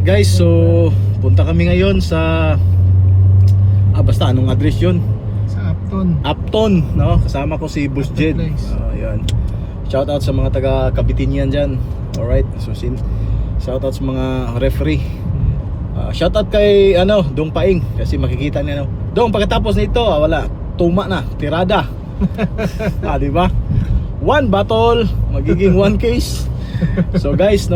Guys, so punta kami ngayon sa basta anong address yun? Sa Upton. Upton, no? Kasama ko si Boss Jed. Ayan. Shout out sa mga taga Kabitinian dyan. Alright, so shout out sa mga referee. Shout out kay Dong Paing kasi makikita niya Dong pagkatapos nito wala, tuma na, tirada. Di ba? One battle magiging one case. So guys,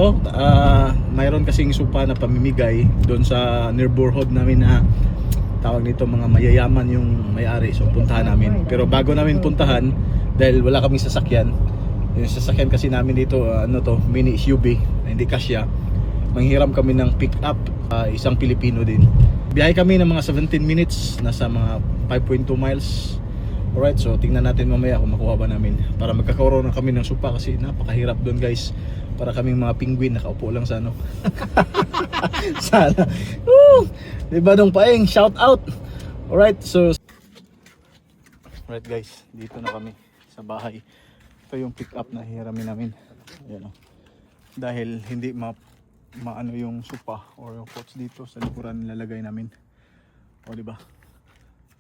mayroon kasing supa na pamimigay doon sa neighborhood namin na tawag nito mga mayayaman yung may-ari. So puntahan namin. Pero bago namin puntahan, dahil wala kaming sasakyan, yung sasakyan kasi namin dito, mini SUV, na hindi kasya, manghiram kami ng pick up, isang Pilipino din. Biyahe kami ng mga 17 minutes, nasa mga 5.2 miles. Alright, so tingnan natin mamaya kung makuha ba namin para magkakaroon na kami ng supa kasi napakahirap doon guys. Para kaming mga penguin nakaupo lang sa sana. Diba Dong Paeng, shout out. Alright, so alright guys, dito na kami sa bahay. Ito yung pick up na hihiramin namin. Ayan, dahil hindi maano yung supa or yung pots dito sa likuran nilalagay namin. O diba?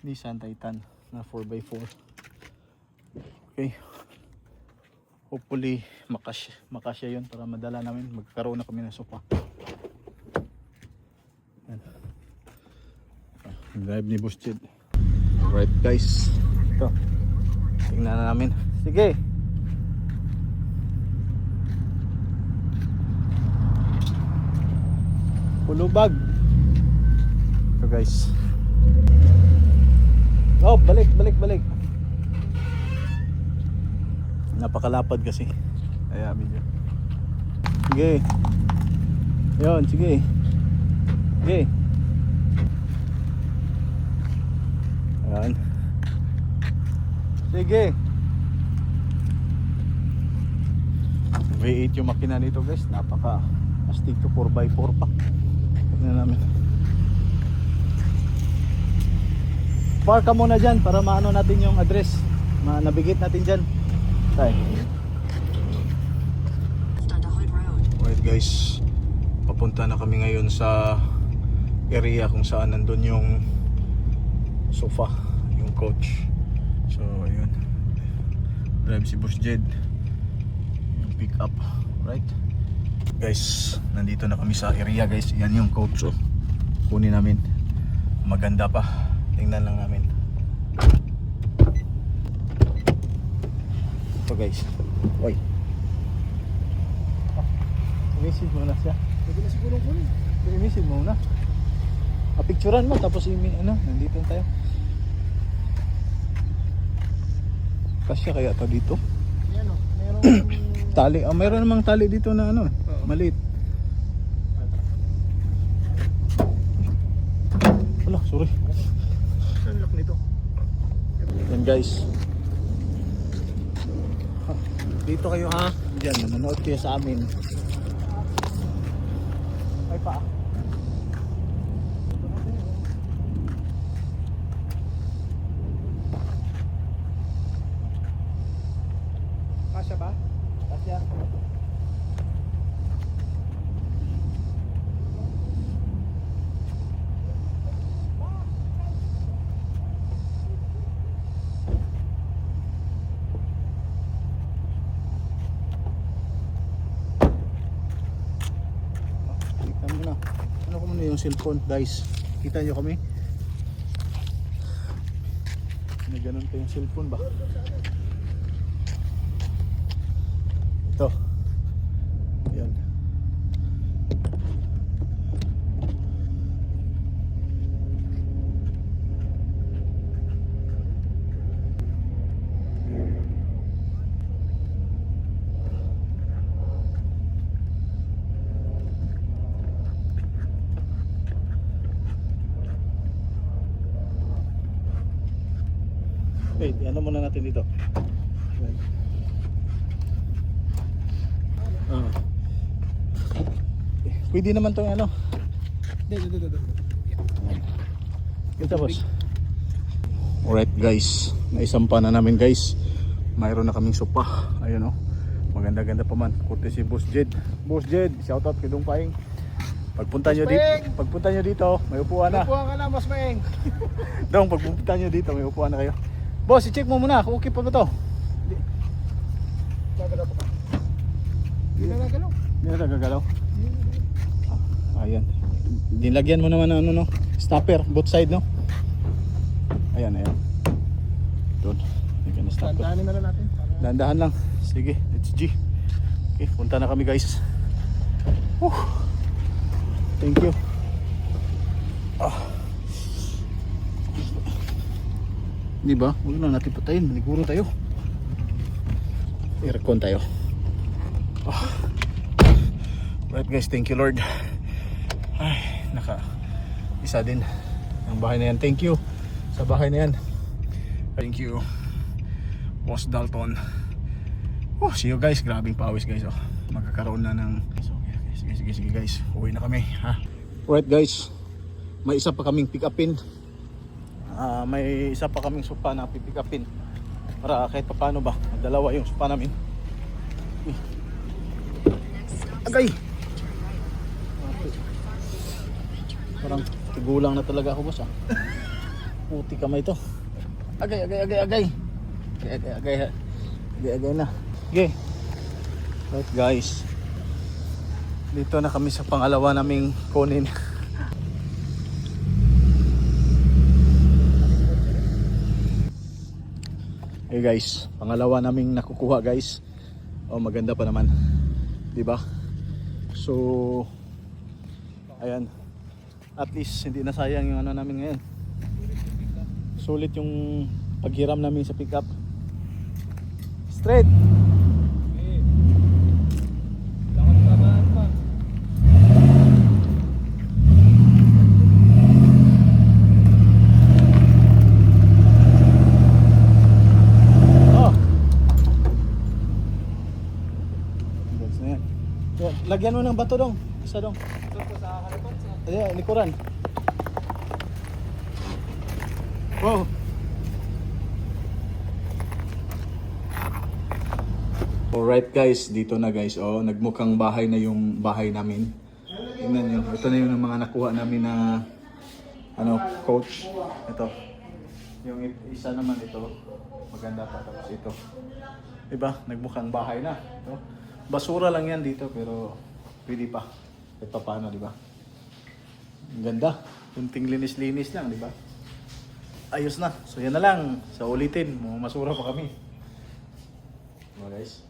Nissan Titan na 4x4. Okay, hopefully makasya yun para madala namin, magkaroon na kami ng sopa. Drive ni Boss Jed. Alright guys, ito tingnan na namin. Sige, pulubag ito guys. Oh, balik. Napakalapad kasi. Kaya medyo. Sige. Yun, sige. Sige. Ayan. Sige. V8 yung makina nito guys. Napaka astig to, 4x4 pa. Tignan namin. Park ka muna dyan para maano natin yung address, navigate natin dyan. Okay. Alright guys, papunta na kami ngayon sa area kung saan nandun yung sofa, yung coach. So ayun, drive si Boss Jed, yung pick up. Right guys, nandito na kami sa area guys. Yan yung coach, kunin namin. Maganda pa, tingnan lang namin. Ito guys. Oy. I-message mo na siya. Pwede na siguro ko rin. I-message mo na. Picturean mo tapos nandito tayo. Kasya kaya to dito? Yan meron tali. Mayroon namang tali dito na maliit. Wala, sorry. lock nito. Yan guys. Dito kayo ha. Diyan, manonood kayo sa amin. Ay pa. Kasya ba? Kasya. Yung cellphone guys, kita nyo kami na ganun pa yung cellphone ba ito yan. Wait, ano muna natin dito? Pwede naman tong Dito. Kita boss. Alright guys, naisampa na namin guys. Mayroon na kaming sopa. Ayun Maganda-ganda pa man. Kurte si Boss Jed. Boss Jed, shoutout kay Dong Paing. Pagpunta nyo dito, may upuan na. Upuan ka na, Boss Maeng. Dong, pagpunta nyo dito, may upuan na kayo. Boss, i-check mo muna kung okay pa ba to. Gagalaw pa. Hindi na nagalaw. Hindi na nagagalaw. Ayan. Nilagyan mo naman ng ano, no? Stopper, both side, no? Ayan. Doon. Lagyan ng stopper. Dandahanin na lang natin. Dahan-dahan lang. Sige, let's G. Okay, punta na kami guys. Thank you. Di ba? Huwag na natin patayin. Maliguro tayo. Aircon tayo. Right guys, thank you Lord. Ay, isa din ang bahay na yan. Thank you sa bahay na yan. Thank you Boss Dalton. See you guys. Grabing pawis guys. Magkakaroon na ng sige guys. Uwi na kami ha. Right guys, may isa pa kaming pick upin. May isa pa kaming sopa na pick upin para kahit paano ba dalawa yung sopa namin. Agay! Parang tigulang na talaga ako boss puti kamay to. Agay na. Okay. Right guys, dito na kami sa pangalawa naming kunin. Hey guys, pangalawa naming nakukuha guys. Maganda pa naman, di ba? So ayan, at least hindi na sayang yung ano namin ngayon. Sulit yung paghiram namin sa pickup. Straight. Lagyan mo ng bato dong. Isa dong. Ito po sa harapan. Ayan, likuran. Wow. Alright guys, dito na guys. Nagmukhang bahay na yung bahay namin. Tingnan nyo. Ito na yung mga nakuha namin na coach. Ito. Yung isa naman ito. Maganda pa. Tapos ito. Diba? Nagmukhang bahay na. Ito. Basura lang yan dito pero pwede pa. Ito paano, di ba? Ang ganda. Kunting linis-linis lang, di ba? Ayos na. So yan na lang. Sa ulitin, masura pa kami. Diba guys?